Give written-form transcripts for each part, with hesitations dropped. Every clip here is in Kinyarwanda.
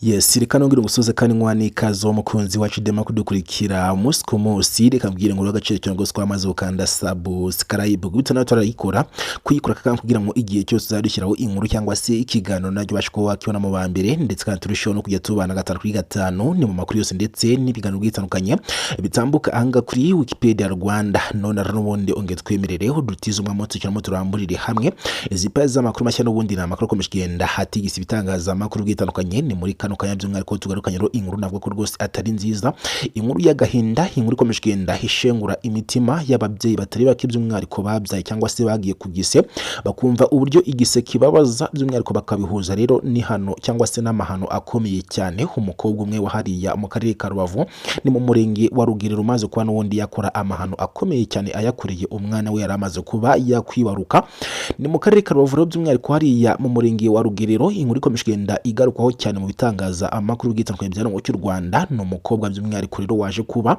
Yes, reka nongere ngusoze kandi nkwani kazo mukunzi wacu dema kudukurikira umunsi ku munsi. Reka mbwire ngo agaciro cyane rwose kwamaze ukanda subscribe gutyo nawe turayikora kuyikora kandi kugira ngo igihe cyose uzadushyiraho inkuru cyangwa se ikiganiro najyo bashiko wakibona mu bambere, ndetse kandi turushaho no kujya tubana gatanu kuri gatanu ni mu makuru yose ndetse n'ibiganiro bitandukanye bitambuka ahanga kuri Wikipedia Rwanda. None n'ubundi onge twemerereho dutiza umwamotsi cyane turamburire hamwe zipaza amakuru mashya n'ubundi na makuru komeje kugenda hatigisa ibitangaza amakuru bitandukanye ni muri kano kanya by'umwihariko tugarukanye ro inkuru navuga ko rwose atari nziza, inkuru y'agahinda, inkuru ikomeje kugenda hishengura imitima y'ababyeyi batari bake by'umwihariko babyaye cyangwa se bagiye kugise bakumva uburyo igise kibabaza by'umwihariko bakabihuza rero ni hano cyangwa se n'amahano akomeye cyane. Umukobwa umwe wahariya mu karere ka Rubavu ni mu murenge wa Rugerero umaze kuba n'ubundi yakora amahano akomeye cyane ayakoreye umwana we yaramaze kuba yakwibaruka. Ni mu karere ka Rubavu by'umwihariko hariya mu murenge wa Rugerero. Inkuru ikomeje kugenda igarukwaho cyane mu bitangaza amakuru bitandukanye by'arango cy'u Rwanda. Ni umukobwa by'umwihariko rero waje kuba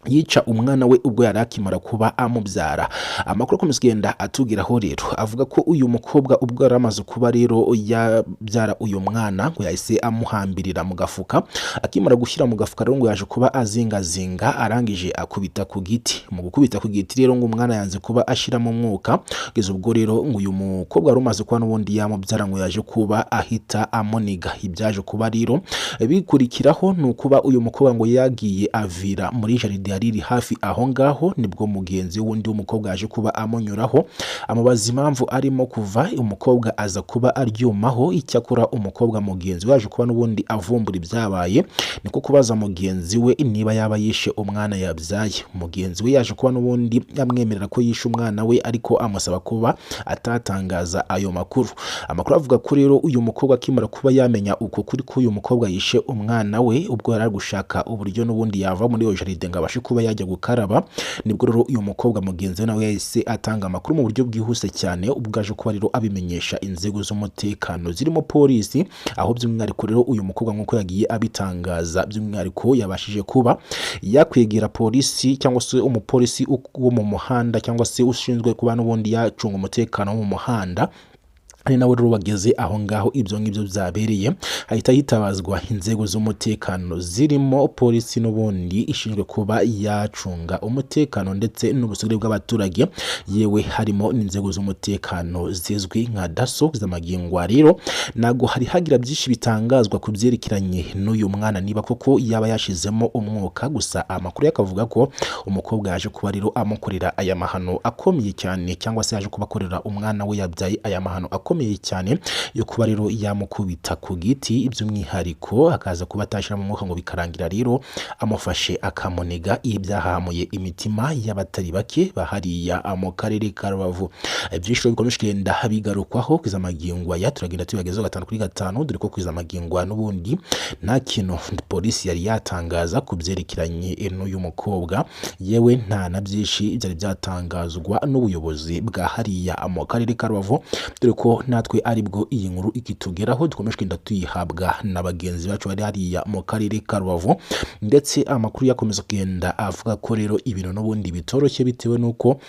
yica umwana we ubwo yari akimara kuba amubyara. Amakuru akomeza kugenda atugiraho rero avuga ko uyu mukobwa ubwo yari amaze kuba rero yabyara uyu mwana ngo yahise amuhambirira mu gafuka, akimara gushyira mu gafuka rero ngo yaje kuba azingazinga arangije akubita ku giti. Mu gukubita ku giti rero ngo umwana yanze kuba ashiramo umwuka, kugeza ubwo rero ngo uyu mukobwa wari umaze kuba n'ubundi yamubyara ngo yaje kuba ahita amuniga. Ibyaje kuba rero bikurikiraho ni ukuba uyu mukobwa ngo yagiye avira muri jaride riri hafi aho ngaho, nibwo mugenzi wundi w'umukobwa yaje kuba amunyuraho amubaza impamvu arimo kuva. Umukobwa aza kuba aryumaho, icyakora umukobwa mugenzi waje kuba n'ubundi avumbura ibyabaye, niko kubaza mugenzi we niba yaba yishe umwana yabyaye. Mugenzi we yaje kuba n'ubundi amwemerera ko yishe umwana we, ariko amusaba kuba atatangaza ayo makuru. Amakuru avuga ko rero uyu mukobwa akimara kuba yamenya uko kuri ko uyu mukobwa yishe umwana we ubwo yari gushaka uburyo n'ubundi yava muri iyo jaride ngo abashe kuba yajya gukaraba, nibwo rero uyu mukobwa mugenzi we nawe yahise atanga amakuru mu buryo bwihuse cyane, ubwo aje kuba rero abimenyesha inzego z'umutekano zirimo polisi. Aho by'umwihariko rero uyu mukobwa nk'uko yagiye abitangaza by'umwihariko yabashije kuba yakwegera polisi cyangwa se umupolisi wo mu muhanda cyangwa se ushinzwe kuba n'ubundi yacunga umutekano wo mu muhanda. Ari nawe rero bageze aho ngaho ibyo ngibyo byabereye, hahita hitabazwa inzego z'umutekano zirimo polisi n'ubundi ishinzwe kuba yacunga umutekano ndetse n'ubusugire bw'abaturage, yewe harimo n'inzego z'umutekano zizwi nka daso z'amagingwa. Rero nago hari hagira byinshi bitangazwa ku byerekeranye n'uyu mwana niba koko yaba yashizemo umwuka, gusa amakuru yakavuga ko umukobwa yaje kuba rero amukorera aya mahano akomeye cyane, cyangwa se yaje kubakorera umwana we yabyaye aya mahano akomeye cyane yo kuba rero yamukubita ku giti, by'umwihariko akaza kuba atashira mu mwuka ngo bikarangira rero amufashe akamuniga. Ibyahamuye imitima y'abatari bake bahariya mu karere ka Rubavu. Ibyishiro bikomeje kugenda bigarukwaho kwiza amagingwa ya turagenda tubagezeho gatanu kuri gatanu, dore ko kwiza amagingwa n'ubundi nta kintu polisi yari yatangaza ku byerekeranye n'uyu mukobwa, yewe nta na byinshi byari byatangazwa n'ubuyobozi bwa hariya mu karere ka Rubavu, dore ko natwe aribwo iyi nkuru ikitugeraho dukomeje kugenda tuyihabwa na bagenzi bacu bari hariya mu karere ka Rubavu. Ndetse amakuru yakomeza kugenda avuga ko rero ibintu n'ubundi bitoroshye bitewe n'uko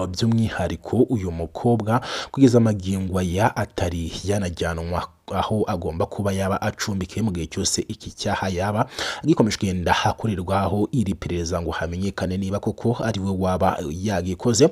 by'umwihariko uyu mukobwa kugeza amagingwa ya atari yanajyanwa aho agomba kuba yaba acumbikiye mu gihe cyose iki cyaha yaba gikomeje kugenda hakorerwaho iri perereza ngo hamenyekane niba koko ari we waba yagikoze.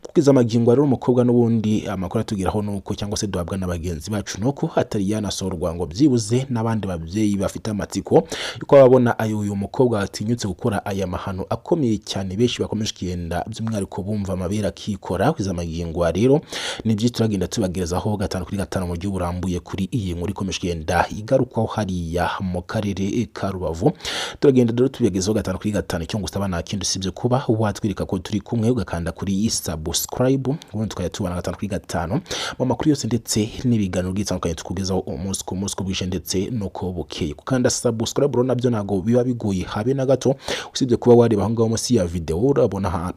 Kugeza amagingwa rero umukobwa n'ubundi amakuru atugeraho nuko cyangwa se duhabwa n'abagenzi bacu nuko hatari yanasorwa ngo byibuze n'abandi babyeyi bafite amatsiko yuko babona uyu mukobwa atinyutse gukora aya mahano akomeye cyane, benshi bakomeje kugenda by'umwihariko bumva amabera akikora. Kugeza amagingwa rero nibyo turagenda tubagerezaho gatanu kuri gatanu mu gihe burambuye kuri iyi nkuru ikomeje kugenda igarukwaho hariya mu karere ka Rubavu. Turagenda rero tubigezeho gatanu kuri gatanu, icyo ngusaba nta kindi usibye kuba watwirika ko turi kumwe ugakanda kuri subscribe, ubundi tukajya tubana gatanu kuri gatanu mu makuru yose ndetse n'ibiganiro bitandukanye tukugezaho umunsi ku munsi bwije ndetse nuko bukeye. Gukanda subscribe rero nabyo ntago biba bigoye habe na gato, usibye kuba wareba aho ngaho munsi ya video urabona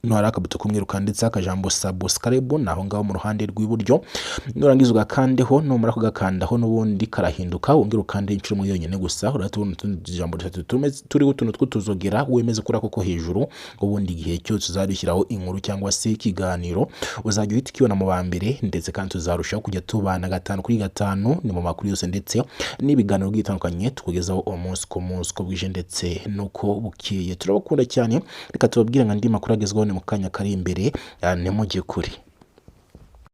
no hari akabuto kumweru kanditseho akajambo subscribe naho ngaho mu ruhande rw'iburyo, nurangiza ugakandeho, numara kugakandaho n'ubundi karahinduka, wongera ukande inshuro imwe yonyine gusa, uratubona utundi jambo dutatu turiho utuntu tw'utuzogera, wemeze kuri ako ko hejuru, ubundi igihe cyose uzadushyiraho inkuru cyangwa se ikiganiro uzajya uhita ukibona mu ba mbere, ndetse kandi tuzarushaho kujya tubana 5 kuri 5 ni mu makuru yose ndetse n'ibiganiro bitandukanye tukugezaho umunsi ku munsi ko bwije ndetse nuko bukeye. Turabakunda cyane, reka tubabwire ngo andi makuru agezweho ni mu kanya kari imbere, ntimujye kure.